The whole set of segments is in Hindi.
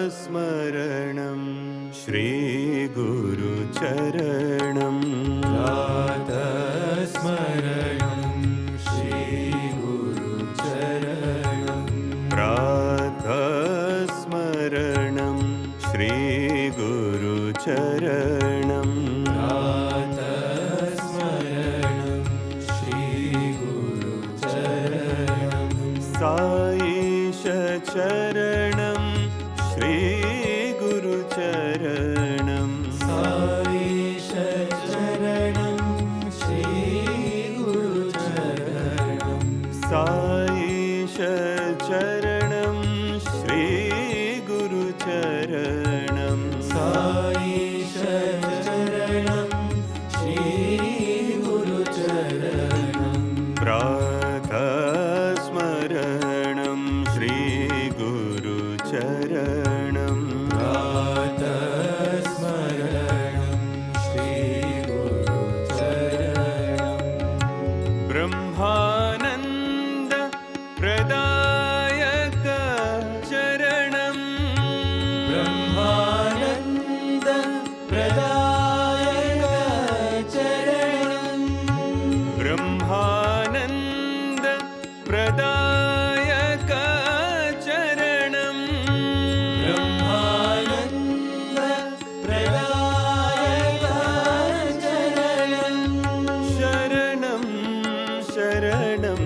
प्रातस्मरणं श्रीगुरुचरणं प्रातस्मरणं श्रीगुरुचरणं प्रातस्मरणं श्रीगुरुचरणं प्रातस्मरणं श्रीगुरुचरणं साईशचरणं श्रीगुरुचरणं साईशचरणं श्रीगुरुचरणं साईशचरणं श्रीगुरुचरणं साईशचरणं श्रीगुरुचरणं प्रातस्मरणं श्रीगुरुचरणं प्रातस्मरणं श्रीगुरुचरणं ब्रह्मानन्द प्रदायक चरणं ब्रह्मानन्द प्रदायक चरणं ब्रह्मानन्द प्रदायक चरणं ब्रह्मानन्द प्रदायक चरणं शरणं शरणं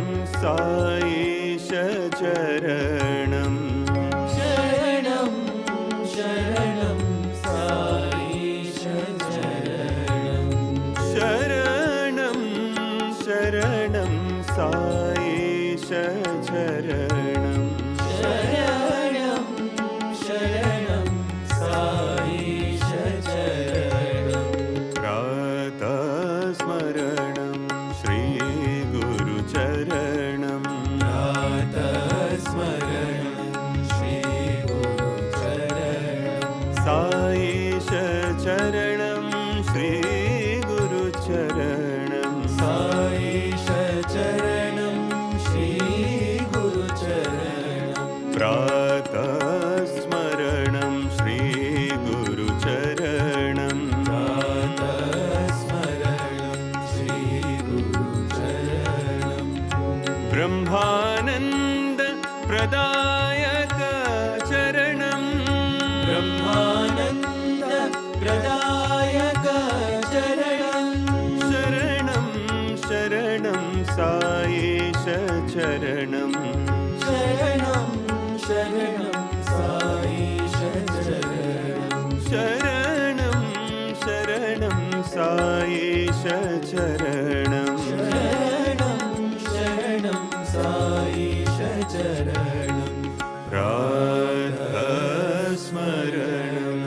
साईशचरणं शरणं शरणं साईशचरणं शरणं शरणं साईशचरणं शरणं शरणं साईशचरणं प्रातस्मरणं श्रीगुरुचरणं प्रातस्मरणं श्रीगुरुचरणं साईशचरणं श्रीगुरुचरणं साईशचरणं श्रीगुरुचरणं प्रातस्मरणं श्रीगुरुचरणं प्रातस्मरणं श्रीगुरुचरणं ब्रह्मानन्द प्रदायक चरणं ब्रह्मानन्द प्रदायक चरणं शरणं शरणं साईशचरणं शरणं शरणं साईशचरणं शरणं शरणं साईशचरणं शरणं शरणं साईशचरणं प्रातस्मरणं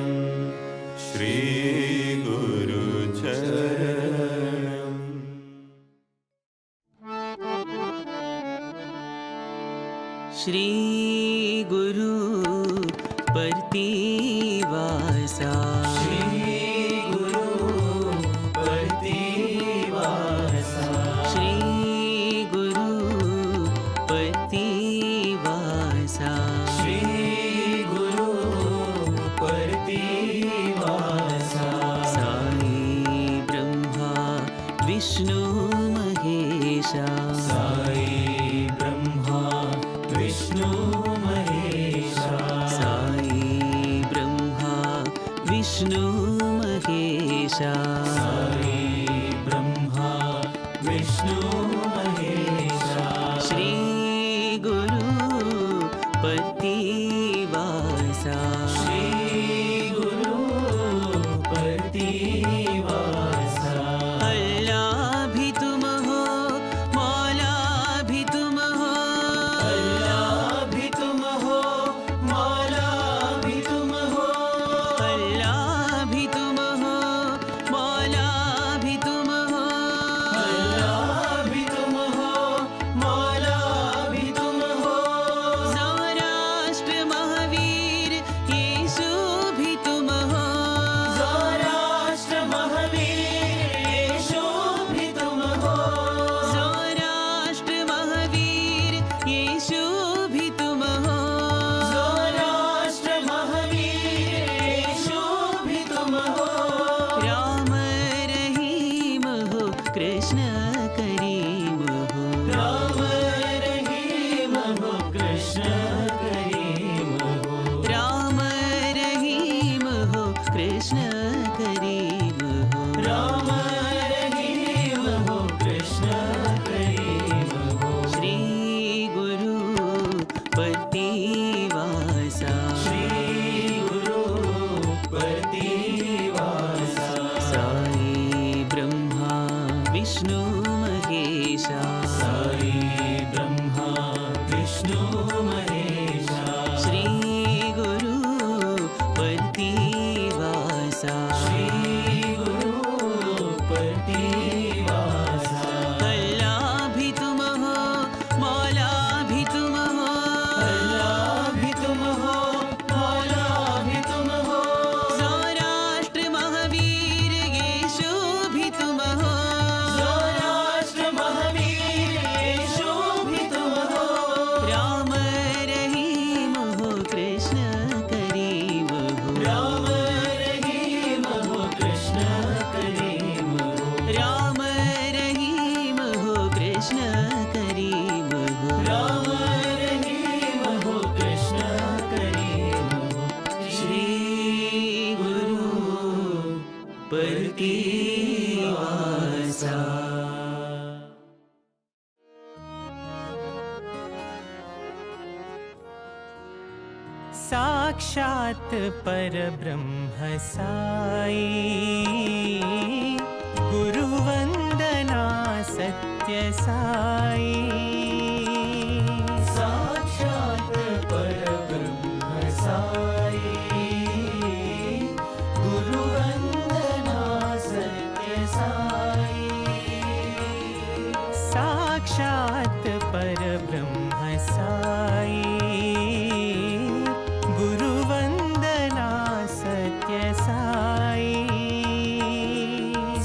श्रीगुरुचरणं श्री गुरु प्रतिवासा श्रीगुरु प्रतिवासा श्री गुरु प्रतिवासा श्रीगुरु प्रतिवासा साई ब्रह्मा विष्णु महेशा साई ब्रह्मा विष्णु महेशा साई ब्रह्मा विष्णु करीम हो। राम रहीम हो कृष्ण करीम हो। श्री गुरु परतीवासा। साक्षात् परब्रह्म साई, गुरुवंदना सत्य साई। साक्षात् परब्रह्म साई, गुरुवंदना सत्य साई। साक्षात् परब्रह्म साई, गुरुवंदना सत्य साई।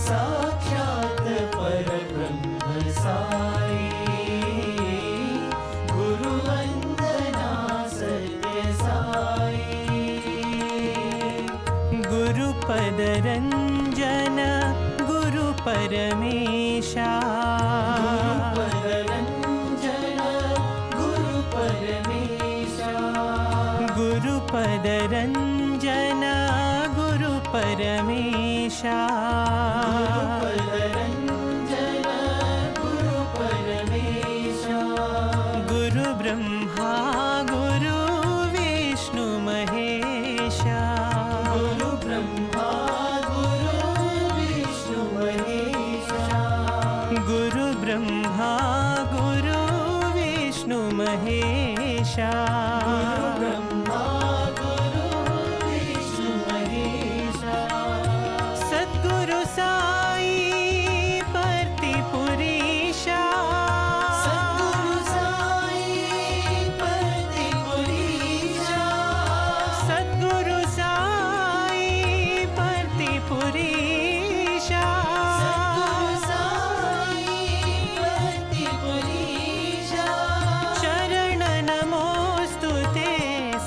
साक्षात् परब्रह्म साई, गुरुवंदना सत्य साई। गुरुपद रंजन गुरु परमेशा, गुरुपदरंजन गुरु परमेशा। गुरुपद रंजन गुरु परमेशा। गुरुपदरंजन गुरु परमेशा। गुरु ब्रह्मा गुरु विष्णु महेशा। गुरु ब्रह्मा गुरु विष्णु महेशा। गुरु ब्रह्मा गुरु विष्णु महेशा। गुरु ब्रह्मा गुरु विष्णु महेशा। सद्गुरु साई परतिपुरीशा। सद्गुरु साई परतिपुरीशा। सद्गुरु साई परतिपुरीशा। सद्गुरु साई परतिपुरीशा। शरण नमोस्तुते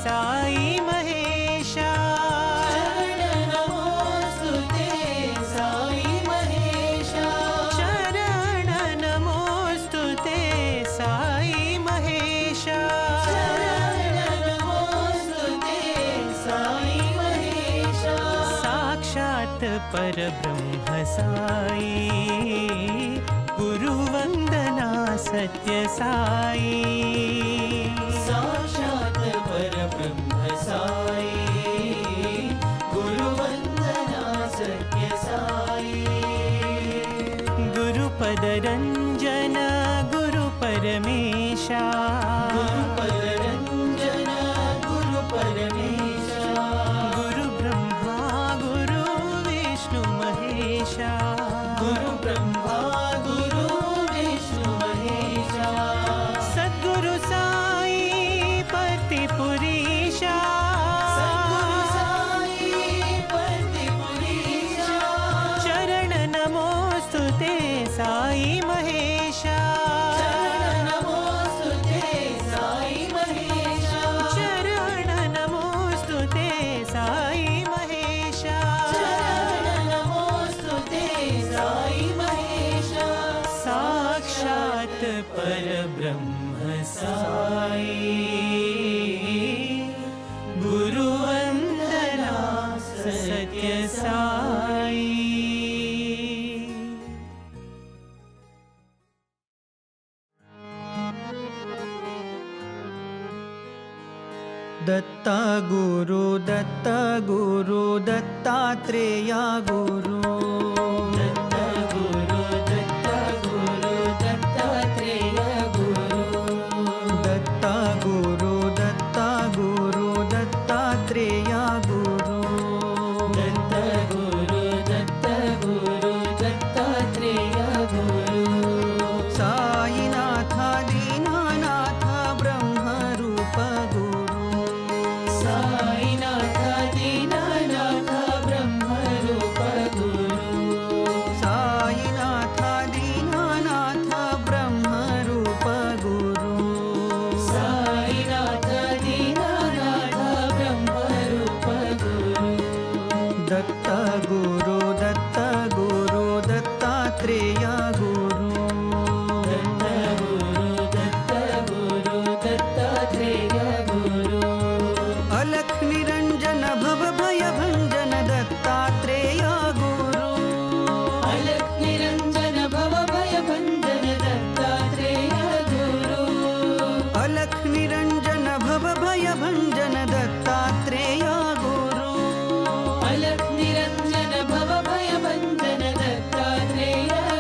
साई महेशा। शरण नमोस्तुते साई महेशा। शरण नमोस्तुते साई महेशा। शरण नमोस्तुते साई महेशा। साक्षात् परब्रह्म साई, गुरुवंदना सत्य साई। साक्षात् परब्रह्म साई, गुरुवंदना सत्य साई। गुरुपद रंजन गुरु परमेशा। गुरुपदरंजन गुरु परमेशा। गुरु ब्रह्मा गुरु विष्णु महेशा। गुरु ब्रह्मा गुरु विष्णु महेशा। सद्गुरु साई परतिपुरीशा। सद्गुरु साई परतिपुरीशा। शरण नमोस्तुते साई महेशा। शरण नमोस्तुते साई महेशा। शरण नमोस्तुते साई महेशा। शरण नमोस्तुते साई महेशा। साक्षात् परब्रह्म साई, गुरुवंदना सत्य साई। दत्ता गुरु दत्तात्रेया गुरु।